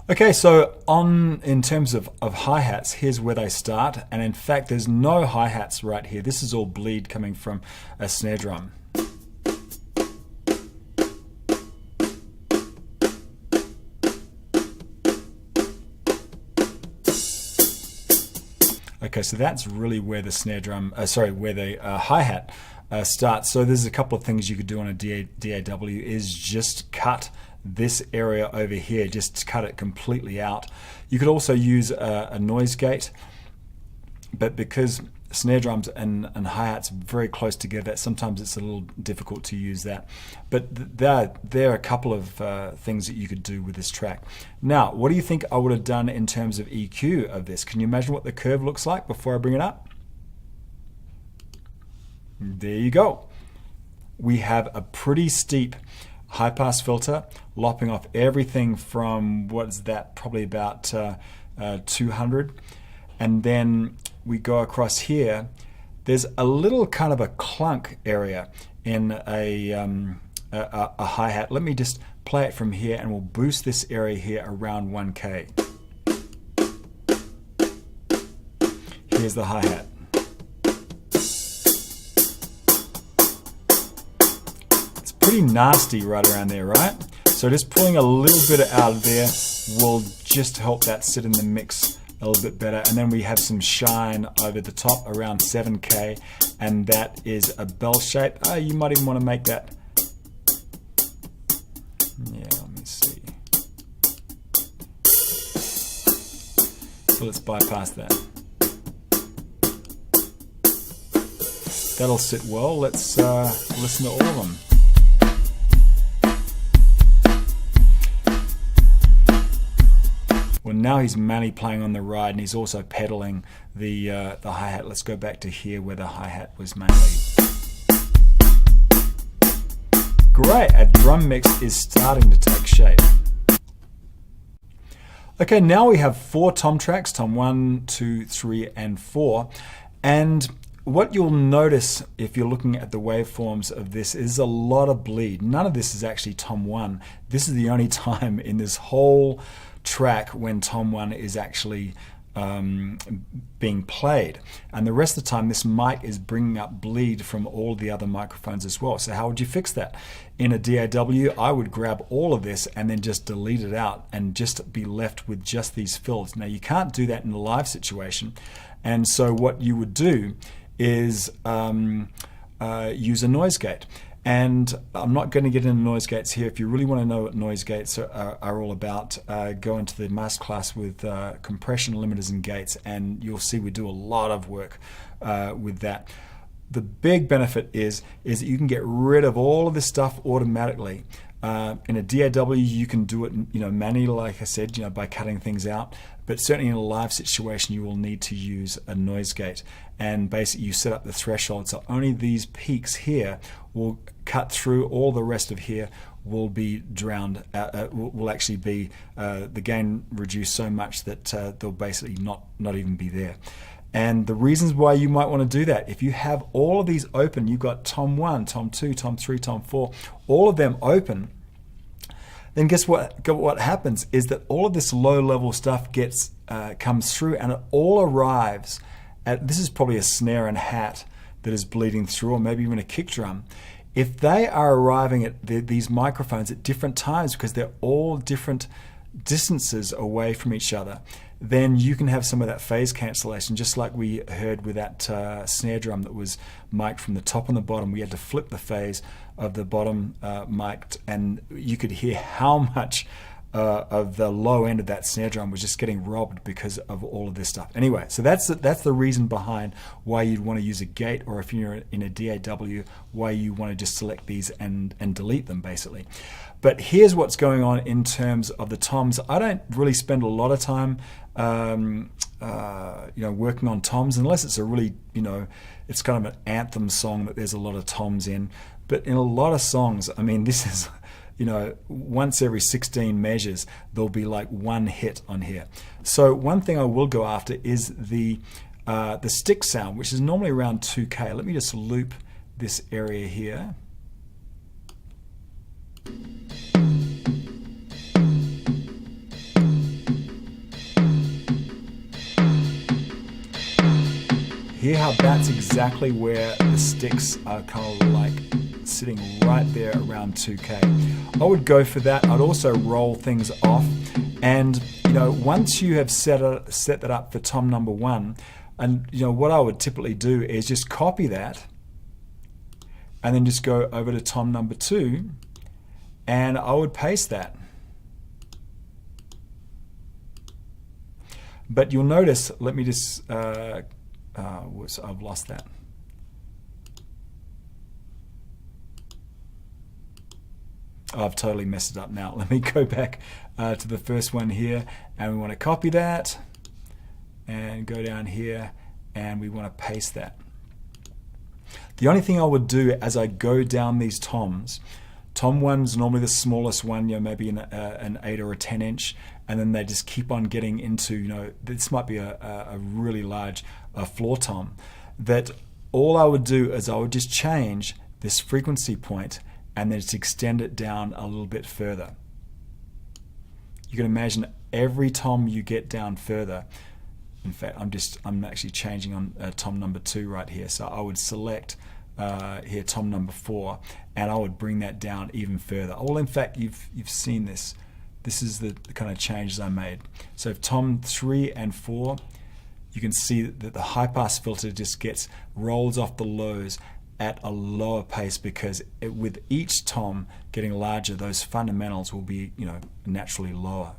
Okay, so in terms of hi-hats, here's where they start. And in fact, there's no hi-hats right here. This is all bleed coming from a snare drum. Okay, so that's really where the snare drum, where the hi-hat starts. So there's a couple of things you could do on a DAW is just cut this area over here, just cut it completely out. You could also use a noise gate, but because snare drums and hi-hats are very close together, sometimes it's a little difficult to use that. But there are a couple of things that you could do with this track. Now, what do you think I would have done in terms of EQ of this? Can you imagine what the curve looks like before I bring it up? There you go. We have a pretty steep high-pass filter, lopping off everything from, what is that, probably about 200. And then we go across here. There's a little kind of a clunk area in a hi-hat. Let me just play it from here, and we'll boost this area here around 1K. Here's the hi-hat. Pretty nasty right around there, right? So just pulling a little bit out of there will just help that sit in the mix a little bit better. And then we have some shine over the top around 7K, and that is a bell shape. You might even want to make that. Yeah, let me see. So let's bypass that. That'll sit well. Let's listen to all of them. Well, now he's mainly playing on the ride, and he's also pedaling the hi-hat. Let's go back to here where the hi-hat was mainly. Great, our drum mix is starting to take shape. Okay, now we have 4 tom tracks, tom 1, 2, 3, and 4. And what you'll notice if you're looking at the waveforms of this is a lot of bleed. None of this is actually tom 1. This is the only time in this whole track when tom 1 is actually being played, and the rest of the time this mic is bringing up bleed from all the other microphones as well. So how would you fix that? In a DAW, I would grab all of this and then just delete it out and just be left with just these fills. Now you can't do that in a live situation, and so what you would do is use a noise gate. And I'm not going to get into noise gates here. If you really want to know what noise gates are all about, go into the masterclass with compression limiters and gates, and you'll see we do a lot of work with that. The big benefit is that you can get rid of all of this stuff automatically. In a DAW, you can do it, manually, like I said, by cutting things out. But certainly in a live situation, you will need to use a noise gate. And basically, you set up the threshold, so only these peaks here will cut through. All the rest of here will be drowned. Will actually be the gain reduced so much that they'll basically not even be there. And the reasons why you might want to do that, if you have all of these open, you've got tom 1, tom 2, tom 3, tom 4, all of them open, then guess what? What happens is that all of this low-level stuff comes through, and it all arrives at, this is probably a snare and hat that is bleeding through, or maybe even a kick drum. If they are arriving at these microphones at different times because they're all different distances away from each other, then you can have some of that phase cancellation, just like we heard with that snare drum that was mic'd from the top and the bottom. We had to flip the phase of the bottom mic'd, and you could hear how much of the low end of that snare drum was just getting robbed because of all of this stuff. Anyway, so that's the reason behind why you'd want to use a gate, or if you're in a DAW, why you want to just select these and delete them basically. But here's what's going on in terms of the toms. I don't really spend a lot of time working on toms, unless it's a really, it's kind of an anthem song that there's a lot of toms in. But in a lot of songs, I mean, this is, once every 16 measures, there'll be like one hit on here. So one thing I will go after is the stick sound, which is normally around 2K. Let me just loop this area here. Hear how that's exactly where the sticks are kind of like sitting right there around 2K. I would go for that. I'd also roll things off, and you know, once you have set that up for tom number 1, and you know what I would typically do is just copy that and then just go over to tom number 2, and I would paste that. But you'll notice, let me just I've lost that. Oh, I've totally messed it up now. Let me go back to the first one here, and we want to copy that and go down here, and we want to paste that. The only thing I would do as I go down these toms, tom 1's normally the smallest one, you know, maybe an 8 or a 10 inch, and then they just keep on getting into, you know, this might be a really large floor tom, that all I would do is I would just change this frequency point and then just extend it down a little bit further. You can imagine every tom you get down further. In fact, I'm actually changing on tom number 2 right here. So I would select here tom number 4, and I would bring that down even further. Well, in fact, you've seen this. This is the kind of changes I made. So tom 3 and 4, you can see that the high pass filter just rolls off the lows at a lower pace, because with each tom getting larger, those fundamentals will be, you know, naturally lower.